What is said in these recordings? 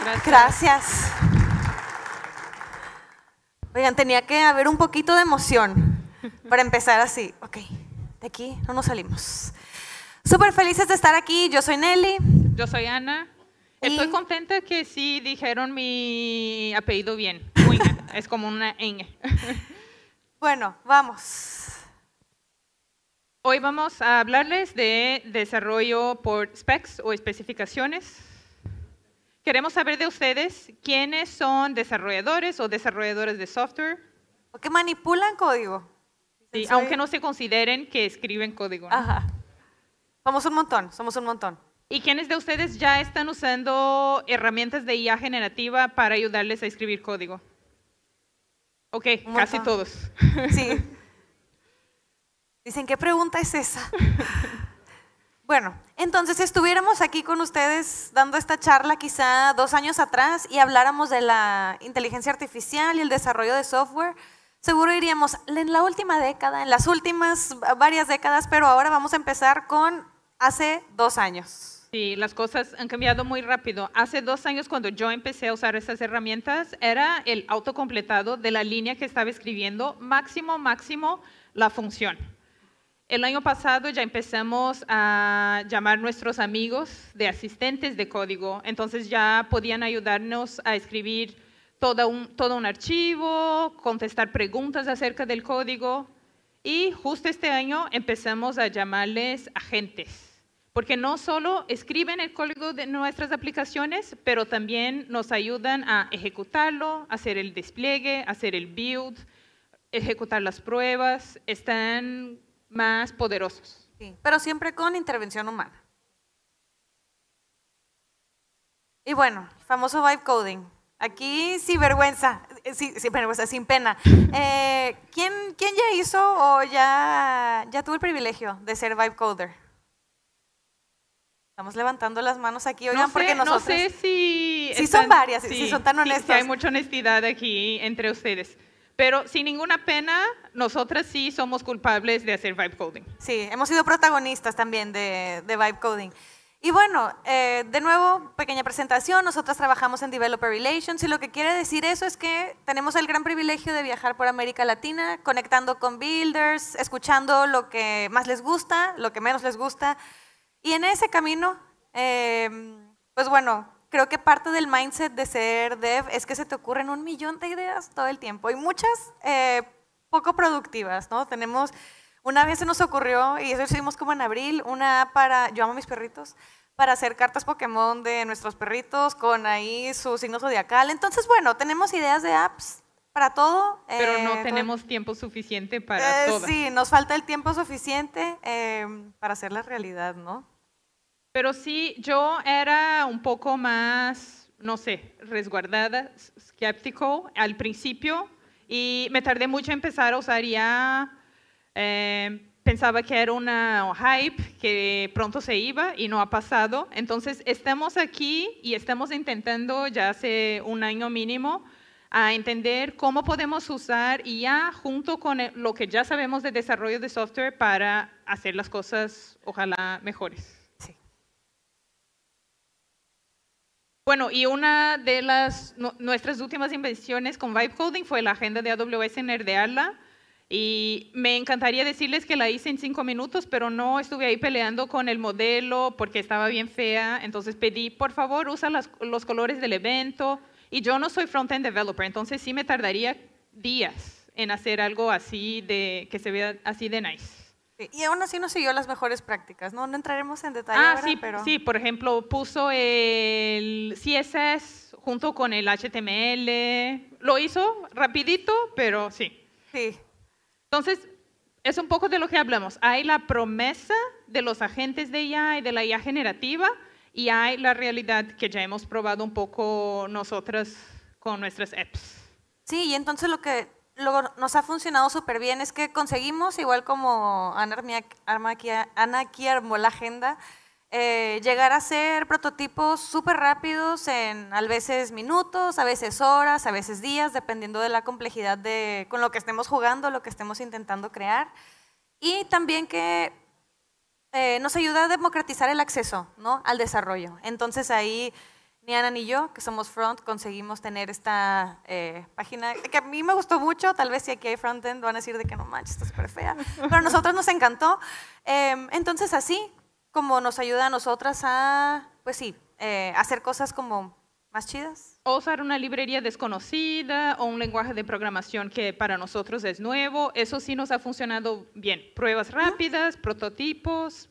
Gracias. Gracias. Oigan, tenía que haber un poquito de emoción para empezar así. Ok, de aquí no nos salimos. Súper felices de estar aquí. Yo soy Nelly. Yo soy Ana. Estoy contenta que sí dijeron mi apellido bien. Uina, es como una ñ. Bueno, vamos. Hoy vamos a hablarles de desarrollo por specs o especificaciones. Queremos saber de ustedes quiénes son desarrolladores o desarrolladores de software. ¿O que manipulan código? Sí, aunque no se consideren que escriben código, ¿no? Ajá. Somos un montón, somos un montón. ¿Y quiénes de ustedes ya están usando herramientas de IA generativa para ayudarles a escribir código? Ok, casi todos. Sí. Dicen, ¿qué pregunta es esa? Bueno, entonces si estuviéramos aquí con ustedes dando esta charla quizá 2 años atrás y habláramos de la inteligencia artificial y el desarrollo de software, seguro iríamos en la última década, en las últimas varias décadas, pero ahora vamos a empezar con hace 2 años. Sí, las cosas han cambiado muy rápido. Hace 2 años, cuando yo empecé a usar estas herramientas, era el autocompletado de la línea que estaba escribiendo, máximo la función. El año pasado ya empezamos a llamar a nuestros amigos de asistentes de código, entonces ya podían ayudarnos a escribir todo un archivo, contestar preguntas acerca del código, y justo este año empezamos a llamarles agentes, porque no solo escriben el código de nuestras aplicaciones, pero también nos ayudan a ejecutarlo, hacer el despliegue, hacer el build, ejecutar las pruebas, están más poderosos. Sí, pero siempre con intervención humana. Y bueno, famoso vibe coding. Aquí sin vergüenza, sin pena. ¿Quién ya hizo o ya tuvo el privilegio de ser vibe coder? Estamos levantando las manos aquí, oigan, porque nosotros… No sé si… Sí, son varias, si son tan honestos. Sí, hay mucha honestidad aquí entre ustedes. Pero sin ninguna pena, nosotras sí somos culpables de hacer vibe coding. Sí, hemos sido protagonistas también de vibe coding. Y bueno, de nuevo, pequeña presentación, nosotras trabajamos en Developer Relations y lo que quiere decir eso es que tenemos el gran privilegio de viajar por América Latina, conectando con builders, escuchando lo que más les gusta, lo que menos les gusta. Y en ese camino, pues bueno, creo que parte del mindset de ser dev es que se te ocurren 1 millón de ideas todo el tiempo y muchas poco productivas, ¿no? Una vez se nos ocurrió, y eso hicimos como en abril, una app para, yo amo mis perritos, para hacer cartas Pokémon de nuestros perritos con ahí su signo zodiacal. Entonces, bueno, tenemos ideas de apps para todo. Pero no tenemos tiempo suficiente para todo. Sí, nos falta el tiempo suficiente para hacerla realidad, ¿no? Pero sí, yo era un poco más, no sé, resguardada, escéptico al principio y me tardé mucho en empezar a usar IA. Pensaba que era una hype que pronto se iba y no ha pasado. Entonces, estamos aquí y estamos intentando ya hace 1 año mínimo a entender cómo podemos usar IA junto con lo que ya sabemos de desarrollo de software para hacer las cosas, ojalá, mejores. Bueno, y una de nuestras últimas invenciones con Vibe Coding fue la agenda de AWS Nerdearla. Y me encantaría decirles que la hice en 5 minutos, pero no estuve ahí peleando con el modelo porque estaba bien fea. Entonces pedí, por favor, usa los colores del evento. Y yo no soy front-end developer, entonces sí me tardaría días en hacer algo así que se vea así de nice. Y aún así no siguió las mejores prácticas, ¿no? No entraremos en detalle ahora, sí, pero… sí, por ejemplo, puso el CSS junto con el HTML. Lo hizo rapidito, pero sí. Sí. Entonces, es un poco de lo que hablamos. Hay la promesa de los agentes de IA y de la IA generativa y hay la realidad que ya hemos probado un poco nosotras con nuestras apps. Sí, y entonces lo que nos ha funcionado súper bien es que conseguimos, igual como Ana aquí armó la agenda, llegar a hacer prototipos súper rápidos en a veces minutos, a veces horas, a veces días, dependiendo de la complejidad con lo que estemos jugando, lo que estemos intentando crear. Y también que nos ayuda a democratizar el acceso, ¿no?, al desarrollo. Entonces ahí ni Ana ni yo, que somos front, conseguimos tener esta página que a mí me gustó mucho. Tal vez si aquí hay frontend van a decir de que no manches, está súper fea, pero a nosotros nos encantó. Entonces así como nos ayuda a nosotras a, pues sí, hacer cosas como más chidas. O usar una librería desconocida o un lenguaje de programación que para nosotros es nuevo. Eso sí nos ha funcionado bien. Pruebas rápidas, prototipos.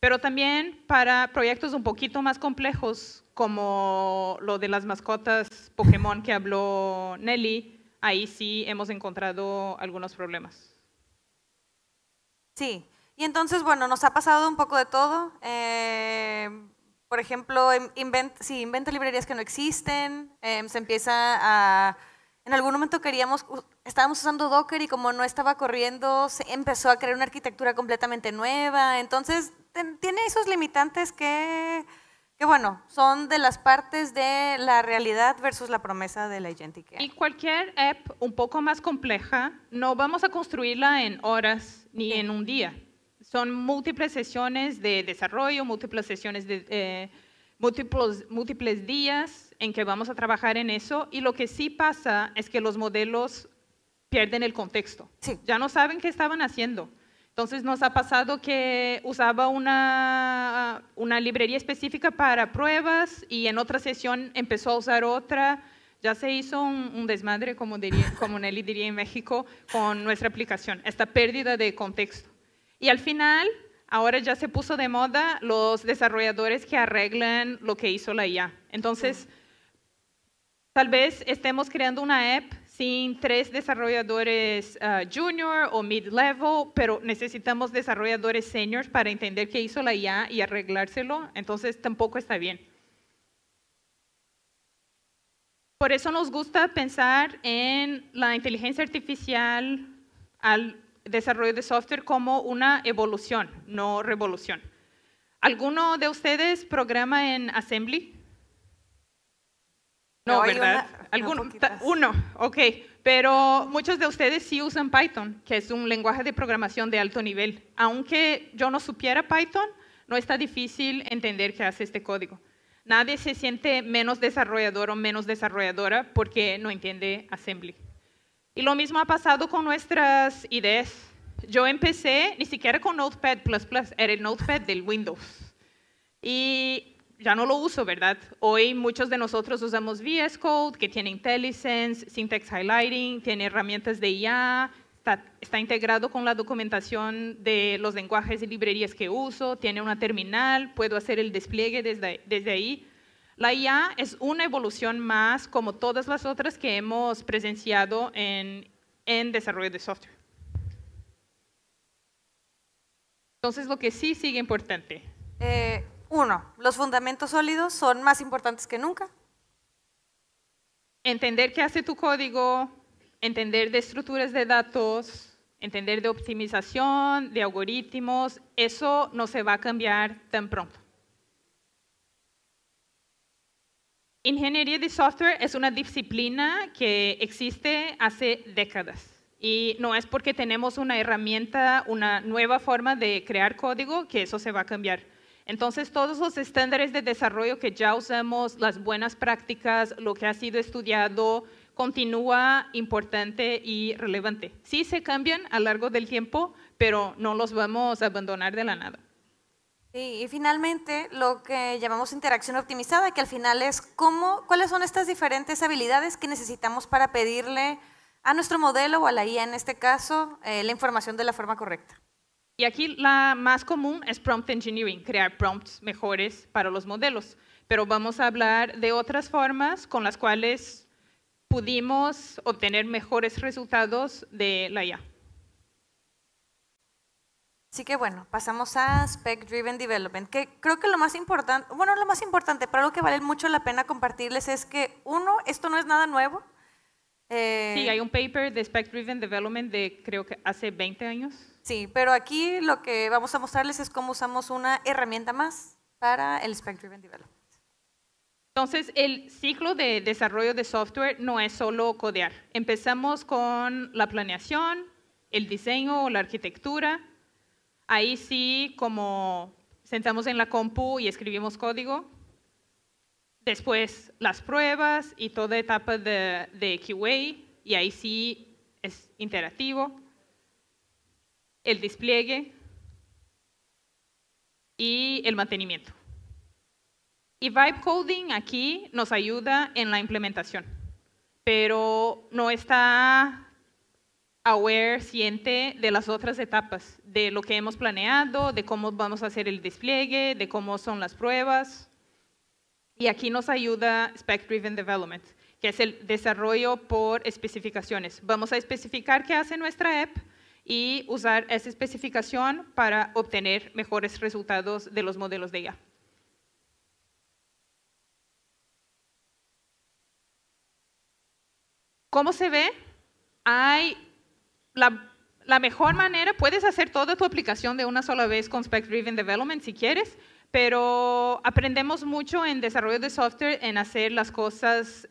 Pero también para proyectos un poquito más complejos, como lo de las mascotas Pokémon que habló Nelly, ahí sí hemos encontrado algunos problemas. Sí, y entonces, bueno, nos ha pasado un poco de todo. Por ejemplo, inventa librerías que no existen, se empieza a... En algún momento estábamos usando Docker y como no estaba corriendo, se empezó a crear una arquitectura completamente nueva. Entonces, tiene esos limitantes que, bueno, son de las partes de la realidad versus la promesa del agentic AI. Y cualquier app un poco más compleja, no vamos a construirla en horas ni en un día. Son múltiples sesiones de desarrollo, múltiples sesiones de múltiples días en que vamos a trabajar en eso, y lo que sí pasa es que los modelos pierden el contexto. Sí. Ya no saben qué estaban haciendo. Entonces nos ha pasado que usaba una librería específica para pruebas y en otra sesión empezó a usar otra. Ya se hizo un desmadre, como Nelly diría en México, con nuestra aplicación, esta pérdida de contexto. Y al final, ahora ya se puso de moda los desarrolladores que arreglan lo que hizo la IA. Entonces, tal vez estemos creando una app sin 3 desarrolladores junior o mid-level, pero necesitamos desarrolladores seniors para entender qué hizo la IA y arreglárselo. Entonces, tampoco está bien. Por eso nos gusta pensar en la inteligencia artificial al desarrollo de software como una evolución, no revolución. ¿Alguno de ustedes programa en Assembly? No, ¿verdad? Uno, ok. Pero muchos de ustedes sí usan Python, que es un lenguaje de programación de alto nivel. Aunque yo no supiera Python, no está difícil entender qué hace este código. Nadie se siente menos desarrollador o menos desarrolladora porque no entiende Assembly. Y lo mismo ha pasado con nuestras IDEs. Yo empecé ni siquiera con Notepad++, era el Notepad del Windows. Y ya no lo uso, ¿verdad? Hoy muchos de nosotros usamos VS Code, que tiene IntelliSense, Syntax Highlighting, tiene herramientas de IA, está integrado con la documentación de los lenguajes y librerías que uso, tiene una terminal, puedo hacer el despliegue desde ahí. La IA es una evolución más, como todas las otras que hemos presenciado en desarrollo de software. Entonces, lo que sí sigue importante. Uno, los fundamentos sólidos son más importantes que nunca. Entender qué hace tu código, entender de estructuras de datos, entender de optimización, de algoritmos, eso no se va a cambiar tan pronto. Ingeniería de software es una disciplina que existe hace décadas. Y no es porque tenemos una herramienta, una nueva forma de crear código, que eso se va a cambiar. Entonces, todos los estándares de desarrollo que ya usamos, las buenas prácticas, lo que ha sido estudiado, continúa importante y relevante. Sí se cambian a lo largo del tiempo, pero no los vamos a abandonar de la nada. Sí, y finalmente, lo que llamamos interacción optimizada, que al final es cuáles son estas diferentes habilidades que necesitamos para pedirle a nuestro modelo o a la IA en este caso la información de la forma correcta. Y aquí la más común es prompt engineering, crear prompts mejores para los modelos. Pero vamos a hablar de otras formas con las cuales pudimos obtener mejores resultados de la IA. Así que bueno, pasamos a Spec Driven Development, que creo que lo más importante, pero algo que vale mucho la pena compartirles es que, uno, esto no es nada nuevo. Sí, hay un paper de Spec Driven Development de creo que hace 20 años. Sí, pero aquí lo que vamos a mostrarles es cómo usamos una herramienta más para el Spec Driven Development. Entonces, el ciclo de desarrollo de software no es solo codear. Empezamos con la planeación, el diseño o la arquitectura. Ahí sí, como sentamos en la compu y escribimos código. Después las pruebas y toda etapa de QA, y ahí sí es interactivo. El despliegue y el mantenimiento. Y Vibe Coding aquí nos ayuda en la implementación, pero no está siente de las otras etapas, de lo que hemos planeado, de cómo vamos a hacer el despliegue, de cómo son las pruebas. Y aquí nos ayuda Spec Driven Development, que es el desarrollo por especificaciones. Vamos a especificar qué hace nuestra app y usar esa especificación para obtener mejores resultados de los modelos de IA. ¿Cómo se ve? Hay la mejor manera, puedes hacer toda tu aplicación de una sola vez con Spec Driven Development si quieres, pero aprendemos mucho en desarrollo de software en hacer las cosas,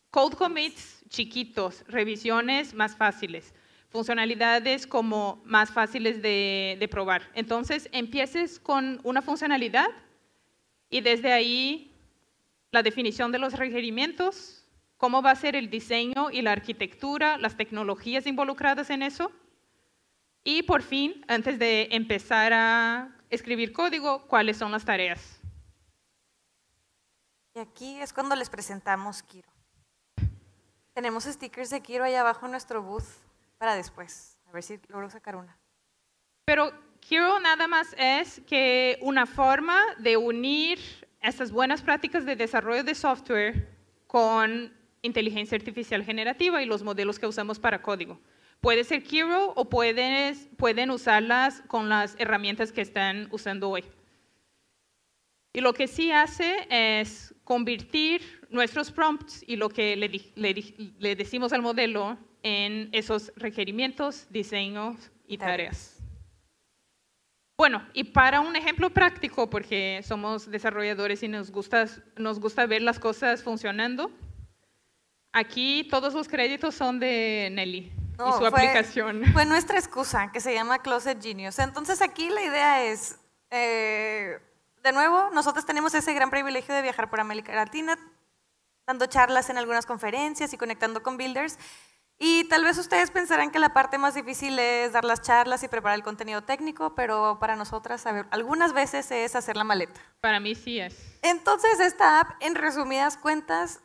code commits chiquitos, revisiones más fáciles, funcionalidades como más fáciles de probar. Entonces, empieces con una funcionalidad y desde ahí la definición de los requerimientos, cómo va a ser el diseño y la arquitectura, las tecnologías involucradas en eso. Y por fin, antes de empezar a escribir código, cuáles son las tareas. Y aquí es cuando les presentamos Kiro. Tenemos stickers de Kiro ahí abajo en nuestro booth para después. A ver si logro sacar una. Pero Kiro nada más es que una forma de unir estas buenas prácticas de desarrollo de software con inteligencia artificial generativa y los modelos que usamos para código. Puede ser Kiro o pueden usarlas con las herramientas que están usando hoy. Y lo que sí hace es convertir nuestros prompts y lo que le decimos al modelo en esos requerimientos, diseños y tareas. Bueno, y para un ejemplo práctico, porque somos desarrolladores y nos gusta ver las cosas funcionando, aquí todos los créditos son de Nelly y su aplicación. Fue nuestra excusa, que se llama Closet Genius. Entonces aquí la idea es, de nuevo, nosotros tenemos ese gran privilegio de viajar por América Latina, dando charlas en algunas conferencias y conectando con builders. Y tal vez ustedes pensarán que la parte más difícil es dar las charlas y preparar el contenido técnico, pero para nosotras algunas veces es hacer la maleta. Para mí sí es. Entonces esta app, en resumidas cuentas,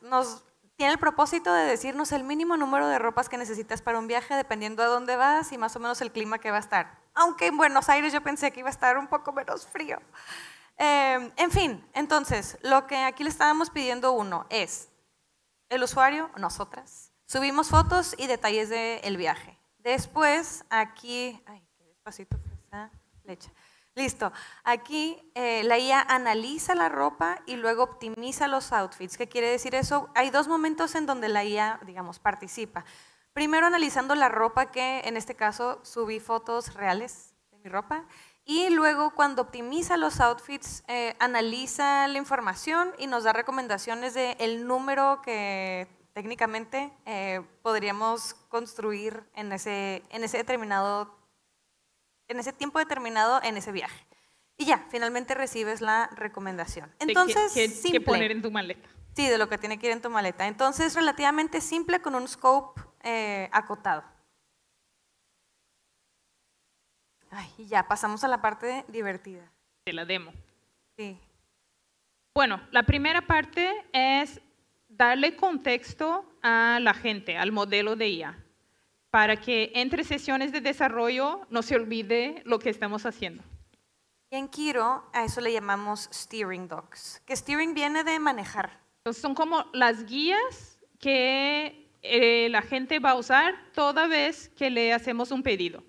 tiene el propósito de decirnos el mínimo número de ropas que necesitas para un viaje, dependiendo a dónde vas y más o menos el clima que va a estar. Aunque en Buenos Aires yo pensé que iba a estar un poco menos frío. En fin, entonces, lo que aquí le estábamos pidiendo es, el usuario, nosotras, subimos fotos y detalles del viaje. Después, aquí, ay, qué despacito fue esa flecha. Listo, aquí la IA analiza la ropa y luego optimiza los outfits. ¿Qué quiere decir eso? Hay dos momentos en donde la IA, digamos, participa. Primero analizando la ropa, que en este caso subí fotos reales de mi ropa, y luego cuando optimiza los outfits, analiza la información y nos da recomendaciones del número que técnicamente podríamos construir en ese tiempo determinado en ese viaje. Y ya, finalmente recibes la recomendación. Entonces, simple. ¿Qué poner en tu maleta? Sí, de lo que tiene que ir en tu maleta. Entonces, relativamente simple con un scope acotado. Ay, y ya, pasamos a la parte divertida. De la demo. Sí. Bueno, la primera parte es darle contexto a la gente, al modelo de IA, para que entre sesiones de desarrollo no se olvide lo que estamos haciendo. Y en Kiro a eso le llamamos steering docs, que steering viene de manejar. Entonces son como las guías que la gente va a usar toda vez que le hacemos un pedido.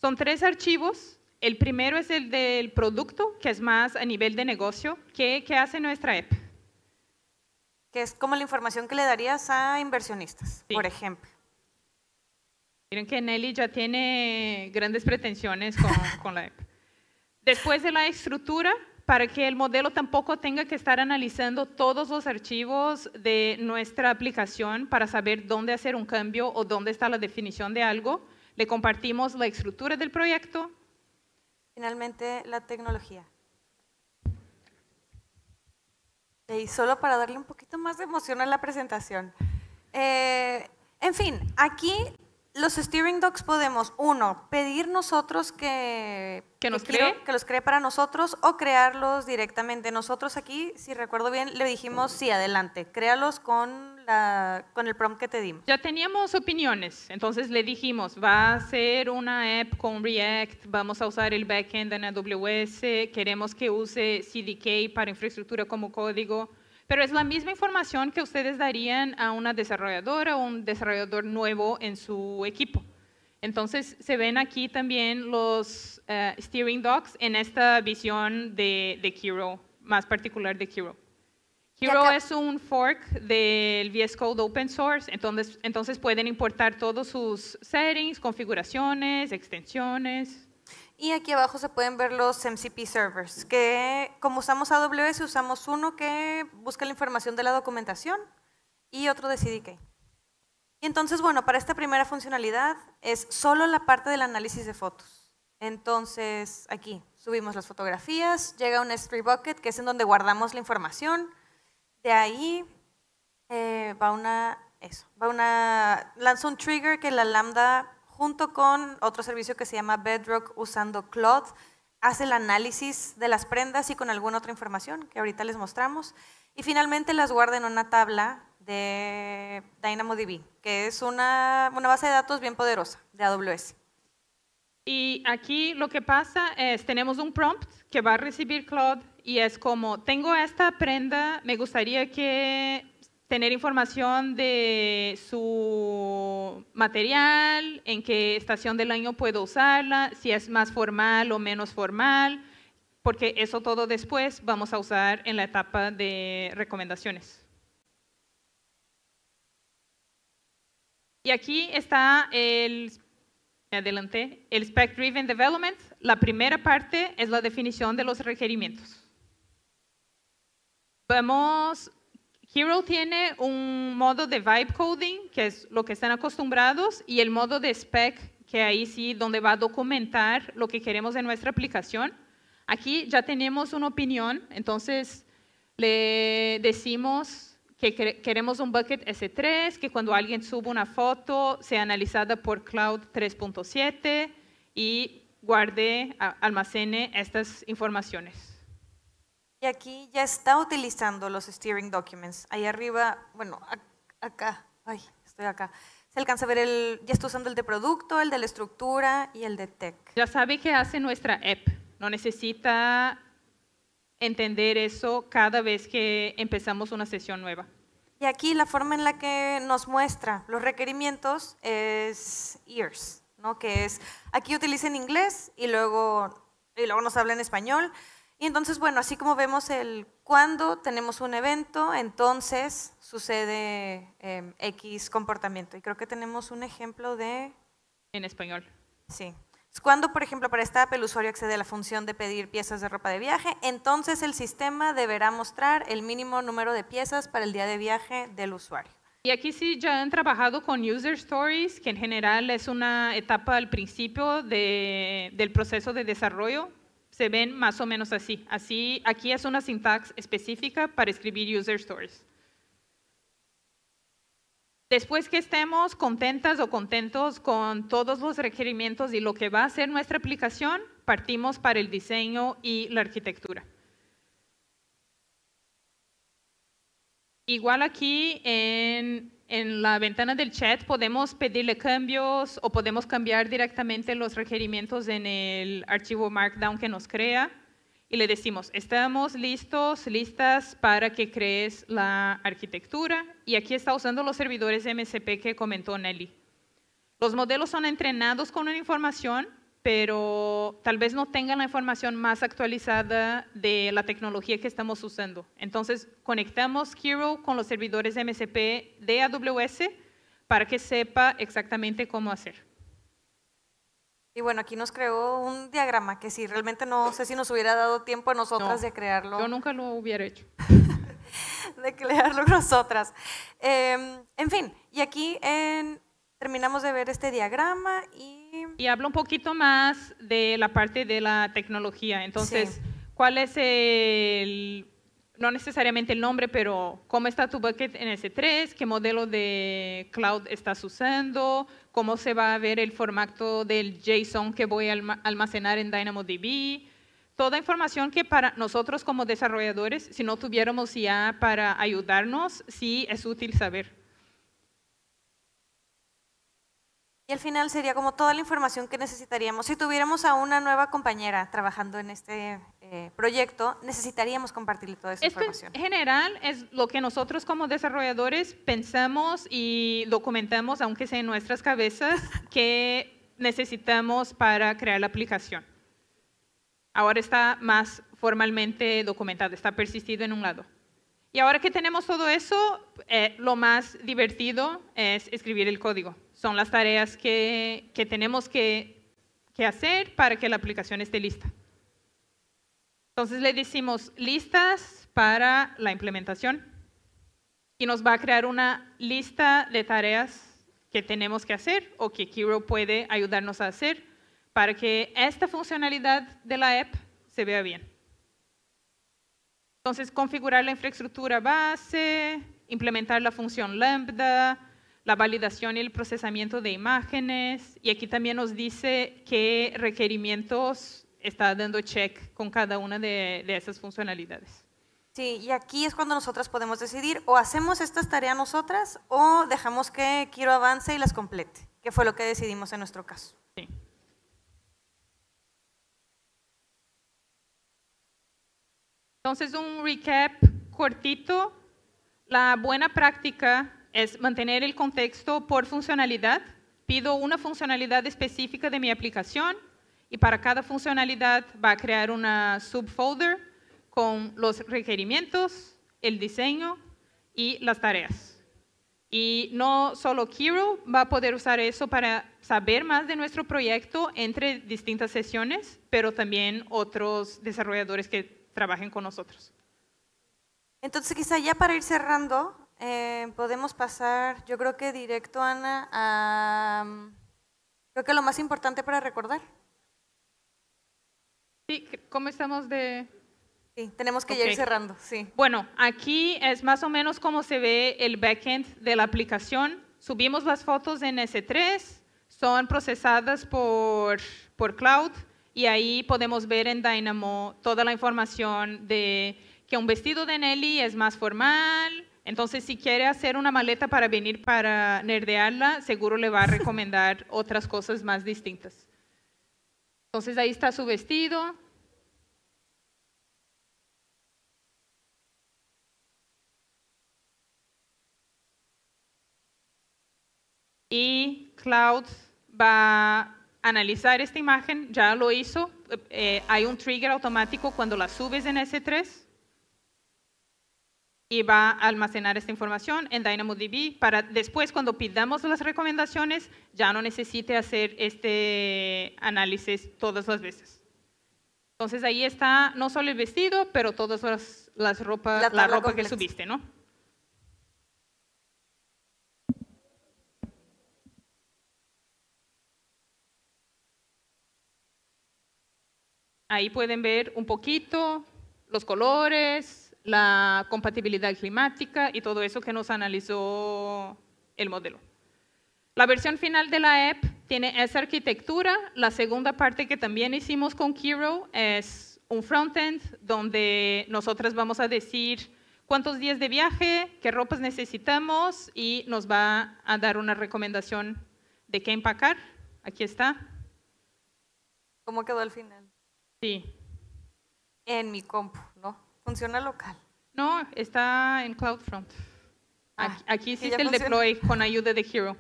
Son 3 archivos. El primero es el del producto, que es más a nivel de negocio. ¿Qué hace nuestra app? Que es como la información que le darías a inversionistas, sí, por ejemplo. Miren que Nelly ya tiene grandes pretensiones con la app. Después de la estructura, para que el modelo tampoco tenga que estar analizando todos los archivos de nuestra aplicación para saber dónde hacer un cambio o dónde está la definición de algo, le compartimos la estructura del proyecto. Finalmente, la tecnología. Y solo para darle un poquito más de emoción a la presentación. En fin, aquí los steering docs podemos, uno, pedir nosotros que los cree para nosotros o crearlos directamente. Nosotros aquí, si recuerdo bien, le dijimos, sí, adelante, créalos con el prompt que te dimos. Ya teníamos opiniones, entonces le dijimos, va a ser una app con React, vamos a usar el backend en AWS, queremos que use CDK para infraestructura como código, pero es la misma información que ustedes darían a una desarrolladora o un desarrollador nuevo en su equipo. Entonces, se ven aquí también los steering docs en esta visión de Kiro, más particular de Kiro. Kiro es un fork del VS Code open source, entonces pueden importar todos sus settings, configuraciones, extensiones. Y aquí abajo se pueden ver los MCP servers, que como usamos AWS, usamos uno que busca la información de la documentación y otro de CDK. Y entonces, bueno, para esta primera funcionalidad es solo la parte del análisis de fotos. Entonces, aquí subimos las fotografías, llega un S3 bucket, que es en donde guardamos la información. De ahí lanza un trigger que la Lambda, junto con otro servicio que se llama Bedrock usando Claude, hace el análisis de las prendas y con alguna otra información que ahorita les mostramos. Y finalmente las guarda en una tabla de DynamoDB, que es una base de datos bien poderosa de AWS. Y aquí lo que pasa es, tenemos un prompt que va a recibir Claude y es como, tengo esta prenda, me gustaría tener información de su material, en qué estación del año puedo usarla, si es más formal o menos formal, porque eso todo después vamos a usar en la etapa de recomendaciones. Y aquí está el Spec Driven Development. La primera parte es la definición de los requerimientos. Kiro tiene un modo de vibe coding, que es lo que están acostumbrados, y el modo de spec, que ahí sí, donde va a documentar lo que queremos en nuestra aplicación. Aquí ya tenemos una opinión, entonces le decimos que queremos un bucket S3, que cuando alguien suba una foto sea analizada por Cloud 3.7 y almacene estas informaciones. Y aquí ya está utilizando los steering documents. Ahí arriba, bueno, acá, estoy acá. Se alcanza a ver ya está usando el de producto, el de la estructura y el de tech. Ya sabe qué hace nuestra app. No necesita entender eso cada vez que empezamos una sesión nueva. Y aquí la forma en la que nos muestra los requerimientos es ears, ¿no? Que es, aquí utiliza en inglés y luego nos habla en español. Y entonces, bueno, así como vemos cuando tenemos un evento, entonces sucede X comportamiento. Y creo que tenemos un ejemplo de... En español. Sí. Cuando, por ejemplo, para esta app el usuario accede a la función de pedir piezas de ropa de viaje, entonces el sistema deberá mostrar el mínimo número de piezas para el día de viaje del usuario. Y aquí sí ya han trabajado con User Stories, que en general es una etapa al principio del proceso de desarrollo. Se ven más o menos así. Aquí es una sintax específica para escribir User Stories. Después que estemos contentas o contentos con todos los requerimientos y lo que va a ser nuestra aplicación, partimos para el diseño y la arquitectura. Igual aquí en la ventana del chat podemos pedirle cambios o podemos cambiar directamente los requerimientos en el archivo Markdown que nos crea y le decimos, estamos listas para que crees la arquitectura y aquí está usando los servidores MCP que comentó Nelly. Los modelos son entrenados con una información, pero tal vez no tengan la información más actualizada de la tecnología que estamos usando. Entonces, conectamos Kiro con los servidores MCP de AWS para que sepa exactamente cómo hacer. Y bueno, aquí nos creó un diagrama que sí, realmente no sé si nos hubiera dado tiempo a nosotras de crearlo. Yo nunca lo hubiera hecho. De crearlo nosotras. En fin, y aquí terminamos de ver este diagrama y habla un poquito más de la parte de la tecnología. Entonces, sí. ¿cuál es no necesariamente el nombre, pero cómo está tu bucket en S3, qué modelo de cloud estás usando, cómo se va a ver el formato del JSON que voy a almacenar en DynamoDB. Toda información que para nosotros como desarrolladores, si no tuviéramos IA para ayudarnos, sí es útil saber. Y al final sería como toda la información que necesitaríamos. Si tuviéramos a una nueva compañera trabajando en este proyecto, necesitaríamos compartirle toda esa información. En general es lo que nosotros como desarrolladores pensamos y documentamos, aunque sea en nuestras cabezas, que necesitamos para crear la aplicación. Ahora está más formalmente documentado, está persistido en un lado. Y ahora que tenemos todo eso, lo más divertido es escribir el código. Son las tareas que tenemos que hacer para que la aplicación esté lista. Entonces le decimos listas para la implementación y nos va a crear una lista de tareas que tenemos que hacer o que Kiro puede ayudarnos a hacer para que esta funcionalidad de la app se vea bien. Entonces, configurar la infraestructura base, implementar la función Lambda, la validación y el procesamiento de imágenes. Y aquí también nos dice qué requerimientos está dando check con cada una de esas funcionalidades. Sí, y aquí es cuando nosotras podemos decidir o hacemos estas tareas nosotras o dejamos que Kiro avance y las complete, que fue lo que decidimos en nuestro caso. Sí. Entonces, un recap cortito. La buena práctica es mantener el contexto por funcionalidad. Pido una funcionalidad específica de mi aplicación y para cada funcionalidad va a crear una subfolder con los requerimientos, el diseño y las tareas. Y no solo Kiro va a poder usar eso para saber más de nuestro proyecto entre distintas sesiones, pero también otros desarrolladores que trabajen con nosotros. Entonces, quizá ya para ir cerrando, podemos pasar, yo creo que directo, Ana, a creo que lo más importante para recordar. Sí, ¿cómo estamos de...? Sí, tenemos que ya ir cerrando, sí. Bueno, aquí es más o menos como se ve el backend de la aplicación. Subimos las fotos en S3, son procesadas por Cloud y ahí podemos ver en Dynamo toda la información de que un vestido de Nelly es más formal. Entonces, si quiere hacer una maleta para venir para nerdearla, seguro le va a recomendar otras cosas más distintas. Entonces, ahí está su vestido. Y Cloud va a analizar esta imagen, ya lo hizo. Hay un trigger automático cuando la subes en S3 y va a almacenar esta información en DynamoDB para después, cuando pidamos las recomendaciones, ya no necesite hacer este análisis todas las veces. Entonces, ahí está no solo el vestido, pero todas la ropa que subiste, ¿no? Ahí pueden ver un poquito los colores, la compatibilidad climática y todo eso que nos analizó el modelo. La versión final de la app tiene esa arquitectura. La segunda parte que también hicimos con Kiro es un frontend donde nosotras vamos a decir cuántos días de viaje, qué ropas necesitamos y nos va a dar una recomendación de qué empacar. Aquí está. ¿Cómo quedó al final? Sí. En mi compu, ¿no? Funciona local. No, está en CloudFront. Aquí hiciste el funciona. deploy con ayuda de Kiro,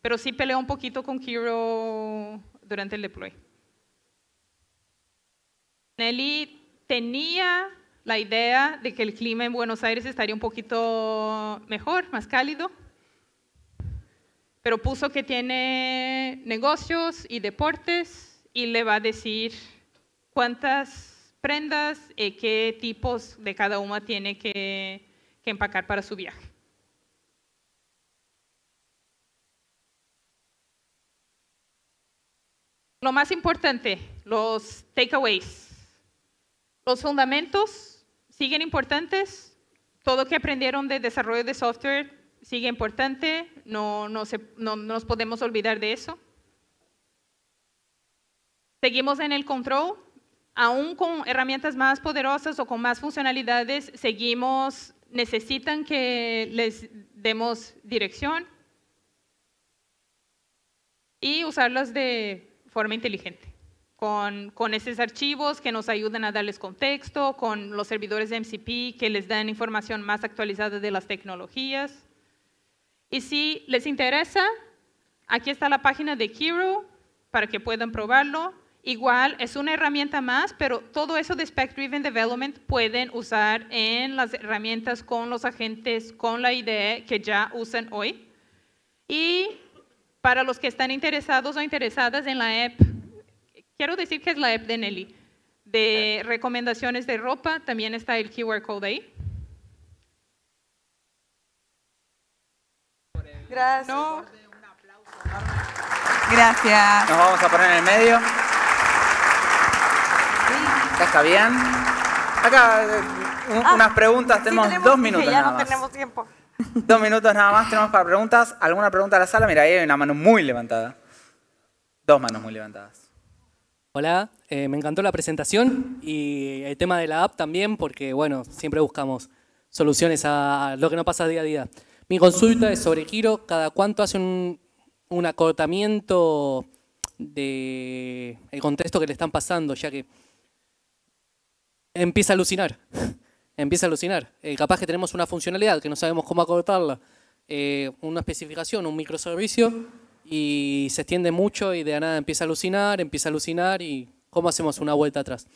pero sí peleó un poquito con Kiro durante el deploy. Nelly tenía la idea de que el clima en Buenos Aires estaría un poquito mejor, más cálido, pero puso que tiene negocios y deportes y le va a decir cuántas prendas y qué tipos de cada una tiene que empacar para su viaje. Lo más importante, los takeaways. Los fundamentos siguen importantes. Todo que aprendieron de desarrollo de software sigue importante, no nos podemos olvidar de eso. Seguimos en el control, aún con herramientas más poderosas o con más funcionalidades, necesitan que les demos dirección y usarlas de forma inteligente. Con esos archivos que nos ayudan a darles contexto, con los servidores de MCP que les dan información más actualizada de las tecnologías. Y si les interesa, aquí está la página de Kiro para que puedan probarlo. Igual es una herramienta más, pero todo eso de Spec Driven Development pueden usar en las herramientas con los agentes, con la IDE que ya usan hoy. Y para los que están interesados o interesadas en la app, quiero decir que es la app de Nelly, de recomendaciones de ropa, también está el QR code ahí. Gracias. No. Gracias. Nos vamos a poner en el medio. Acá está bien. Acá unas preguntas, tenemos 2 minutos ya nada no más. tenemos tiempo. 2 minutos nada más tenemos para preguntas. ¿Alguna pregunta a la sala? Mira, ahí hay una mano muy levantada. 2 manos muy levantadas. Hola, me encantó la presentación y el tema de la app también porque, bueno, siempre buscamos soluciones a lo que nos pasa día a día. Mi consulta es sobre Kiro. ¿Cada cuánto hace un acortamiento del contexto que le están pasando? Ya que empieza a alucinar. Empieza a alucinar. Capaz que tenemos una funcionalidad que no sabemos cómo acortarla, una especificación, un microservicio, y se extiende mucho y de la nada empieza a alucinar y ¿cómo hacemos una vuelta atrás?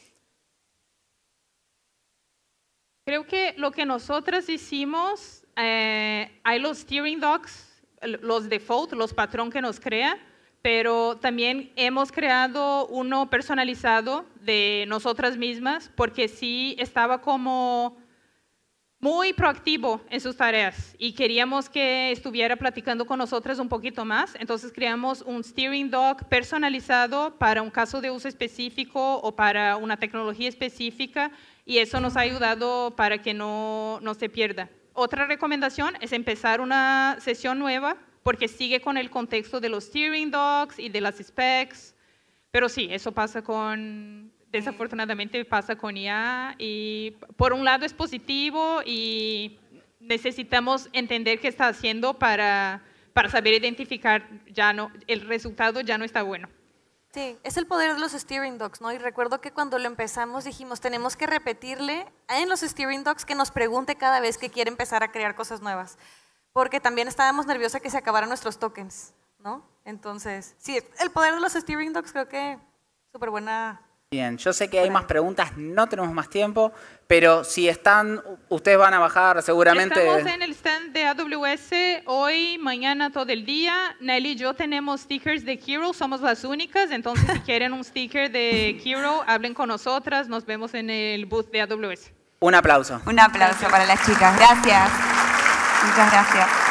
Creo que lo que nosotras hicimos, hay los steering docs, los default, los patrón que nos crea, pero también hemos creado uno personalizado de nosotras mismas porque sí estaba como muy proactivo en sus tareas y queríamos que estuviera platicando con nosotras un poquito más. Entonces creamos un steering doc personalizado para un caso de uso específico o para una tecnología específica y eso nos ha ayudado para que no se pierda. Otra recomendación es empezar una sesión nueva porque sigue con el contexto de los steering docs y de las specs, pero sí, eso pasa desafortunadamente pasa con IA y por un lado es positivo y necesitamos entender qué está haciendo para saber identificar, el resultado ya no está bueno. Sí, es el poder de los steering docs, ¿no? Y recuerdo que cuando lo empezamos dijimos, tenemos que repetirle en los steering docs que nos pregunte cada vez que quiere empezar a crear cosas nuevas. Porque también estábamos nerviosos que se acabaran nuestros tokens, ¿no? Entonces, sí, el poder de los steering docs creo que súper buena. Bien, yo sé que hay más preguntas, no tenemos más tiempo, pero si están, ustedes van a bajar seguramente. Estamos en el stand de AWS hoy, mañana, todo el día. Nelly y yo tenemos stickers de Kiro, somos las únicas, entonces si quieren un sticker de Kiro, hablen con nosotras, nos vemos en el booth de AWS. Un aplauso. Un aplauso para las chicas. Gracias. Muchas gracias.